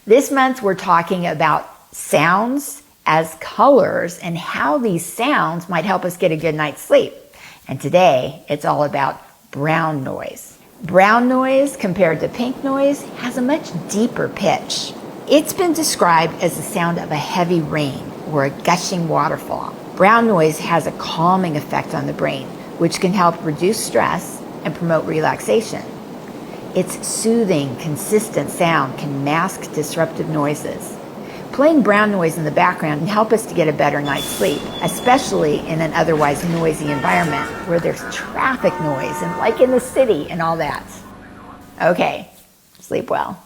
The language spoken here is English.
This month we're talking about sounds as colors and how these sounds might help us get a good night's sleep. And today it's all about brown noise. Brown noise compared to pink noise has a much deeper pitch. It's been described as the sound of a heavy rain or a gushing waterfall. Brown noise has a calming effect on the brain, which can help reduce stress and promote relaxation. Its soothing, consistent sound can mask disruptive noises. Playing brown noise in the background can help us to get a better night's sleep, especially in an otherwise noisy environment where there's traffic noise and like in the city and all that. Okay, sleep well.